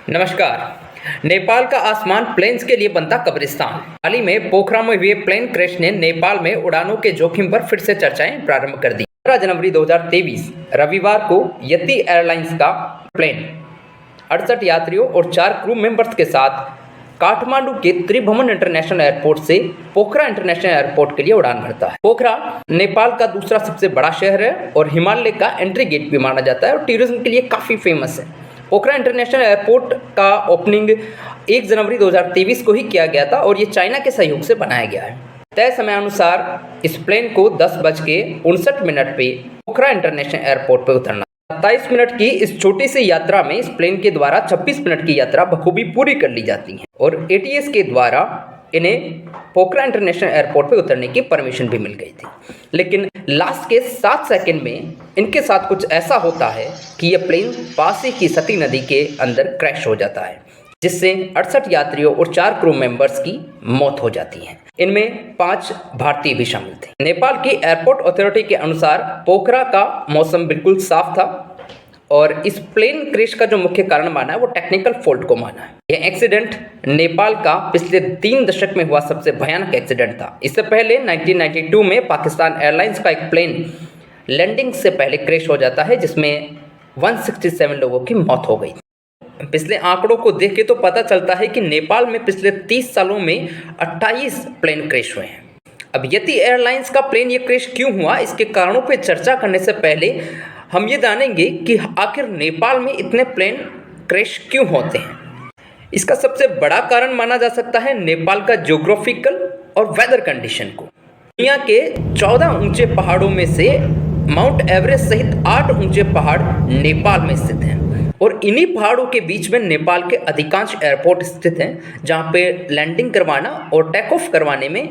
नमस्कार। नेपाल का आसमान प्लेन्स के लिए बनता कब्रिस्तान। हाल ही में पोखरा में हुए प्लेन क्रैश ने नेपाल में उड़ानों के जोखिम पर फिर से चर्चाएं प्रारंभ कर दी। 15 जनवरी 2023 रविवार को यति एयरलाइंस का प्लेन 68 यात्रियों और 4 क्रू मेंबर्स के साथ काठमांडू के त्रिभुवन इंटरनेशनल एयरपोर्ट से पोखरा इंटरनेशनल एयरपोर्ट के लिए उड़ान भरता है। पोखरा नेपाल का दूसरा सबसे बड़ा शहर है और हिमालय का एंट्री गेट भी माना जाता है और टूरिज्म के लिए काफ़ी फेमस है। पोखरा इंटरनेशनल एयरपोर्ट का ओपनिंग 1 जनवरी 2023 को ही किया गया था और ये चाइना के सहयोग से बनाया गया है। तय समय अनुसार इस प्लेन को 10:59 पे पोखरा इंटरनेशनल एयरपोर्ट पर उतरना। 27 मिनट की इस छोटी सी यात्रा में इस प्लेन के द्वारा 26 मिनट की यात्रा बखूबी पूरी कर ली जाती है और ATS के द्वारा इन्हें पोखरा इंटरनेशनल एयरपोर्ट पे उतरने की परमिशन भी मिल गई थी। लेकिन लास्ट के 7 सेकंड में इनके साथ कुछ ऐसा होता है कि यह प्लेन पास ही की सती नदी के अंदर क्रैश हो जाता है, जिससे 68 यात्रियों और 4 क्रू मेंबर्स की मौत हो जाती है। इनमें 5 भारतीय भी शामिल थे। नेपाल की एयरपोर्ट अथॉरिटी के अनुसार पोखरा का मौसम बिल्कुल साफ था और इस प्लेन क्रैश का जो मुख्य कारण माना है वो टेक्निकल फॉल्ट को माना है। यह एक्सीडेंट नेपाल का पिछले 3 दशक में हुआ सबसे भयानक एक्सीडेंट था। इससे पहले 1992 में पाकिस्तान एयरलाइंस का एक प्लेन लैंडिंग से पहले क्रैश हो जाता है, जिसमें 167 लोगों की मौत हो गई। पिछले आंकड़ों को देख के तो पता चलता है कि नेपाल में पिछले 30 सालों में 28 प्लेन क्रैश हुए हैं। अब यति एयरलाइंस का प्लेन ये क्रैश क्यों हुआ, इसके कारणों पर चर्चा करने से पहले हम ये जानेंगे कि आखिर नेपाल में इतने प्लेन क्रैश क्यों होते हैं। इसका सबसे बड़ा कारण माना जा सकता है नेपाल का ज्योग्राफिकल और वेदर कंडीशन को। दुनिया के 14 ऊंचे पहाड़ों में से माउंट एवरेस्ट सहित 8 ऊंचे पहाड़ नेपाल में स्थित हैं और इन्हीं पहाड़ों के बीच में नेपाल के अधिकांश एयरपोर्ट स्थित हैं, जहां पे लैंडिंग करवाना और टेक ऑफ करवाने में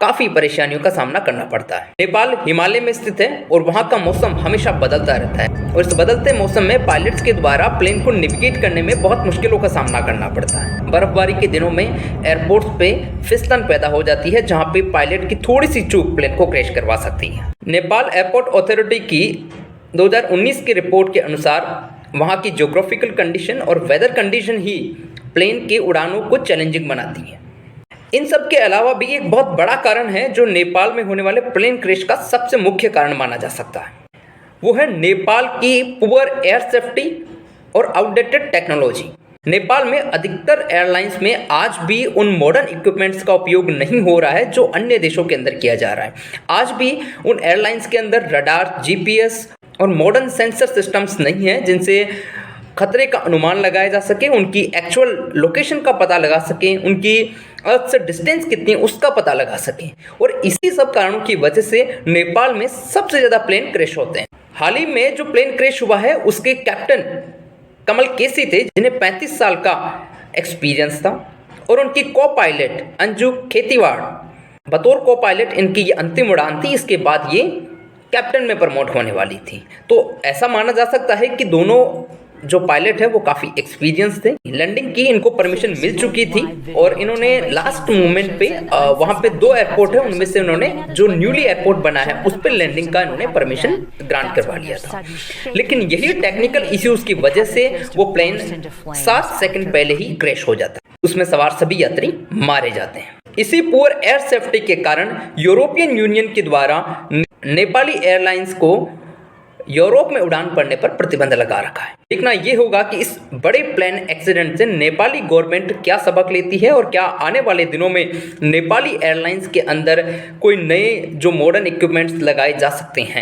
काफ़ी परेशानियों का सामना करना पड़ता है। नेपाल हिमालय में स्थित है और वहाँ का मौसम हमेशा बदलता रहता है और इस बदलते मौसम में पायलट्स के द्वारा प्लेन को नेविगेट करने में बहुत मुश्किलों का सामना करना पड़ता है। बर्फबारी के दिनों में एयरपोर्ट्स पे फिसलन पैदा हो जाती है, जहाँ पे पायलट की थोड़ी सी चूक प्लेन को क्रैश करवा सकती है। नेपाल एयरपोर्ट अथॉरिटी की 2019 की रिपोर्ट के अनुसार वहाँ की ज्योग्राफिकल कंडीशन और वेदर कंडीशन ही प्लेन के उड़ानों को चैलेंजिंग बनाती है। इन सब के अलावा भी एक बहुत बड़ा कारण है जो नेपाल में होने वाले प्लेन क्रैश का सबसे मुख्य कारण माना जा सकता है, वो है नेपाल की पुअर एयर सेफ्टी और आउटडेटेड टेक्नोलॉजी। नेपाल में अधिकतर एयरलाइंस में आज भी उन मॉडर्न इक्विपमेंट्स का उपयोग नहीं हो रहा है जो अन्य देशों के अंदर किया जा रहा है। आज भी उन एयरलाइंस के अंदर रडार, GPS और मॉडर्न सेंसर सिस्टम्स नहीं हैं जिनसे खतरे का अनुमान लगाया जा सके, उनकी एक्चुअल लोकेशन का पता लगा सकें, उनकी अर्थ से डिस्टेंस कितनी है उसका पता लगा सकें। और इसी सब कारणों की वजह से नेपाल में सबसे ज़्यादा प्लेन क्रैश होते हैं। हाल ही में जो प्लेन क्रैश हुआ है उसके कैप्टन कमल केसी थे, जिन्हें 35 साल का एक्सपीरियंस था और उनकी को पायलट अंजू खेतीवाड़ बतौर को पायलट इनकी ये अंतिम उड़ान थी। इसके बाद ये कैप्टन में प्रमोट होने वाली थी। तो ऐसा माना जा सकता है कि दोनों जो पायलट है वो काफ़ी एक्सपीरियंस थे। लैंडिंग की इनको परमिशन मिल चुकी थी और इन्होंने लास्ट मोमेंट पे वहाँ पे 2 एयरपोर्ट है, उनमें से उन्होंने जो न्यूली एयरपोर्ट बना है उस पर लैंडिंग का इन्होंने परमिशन ग्रांट करवा लिया था। लेकिन यही टेक्निकल इश्यूज की वजह से वो प्लेन 7 सेकंड पहले ही क्रैश हो जाता है, उसमें सवार सभी यात्री मारे जाते हैं। इसी पुअर एयर सेफ्टी के कारण यूरोपियन यूनियन के द्वारा नेपाली एयरलाइंस को यूरोप में उड़ान पड़ने पर प्रतिबंध लगा रखा है। देखना ये होगा कि इस बड़े प्लेन एक्सीडेंट से नेपाली गवर्नमेंट क्या सबक लेती है और क्या आने वाले दिनों में नेपाली एयरलाइंस के अंदर कोई नए जो मॉडर्न इक्विपमेंट्स लगाए जा सकते हैं।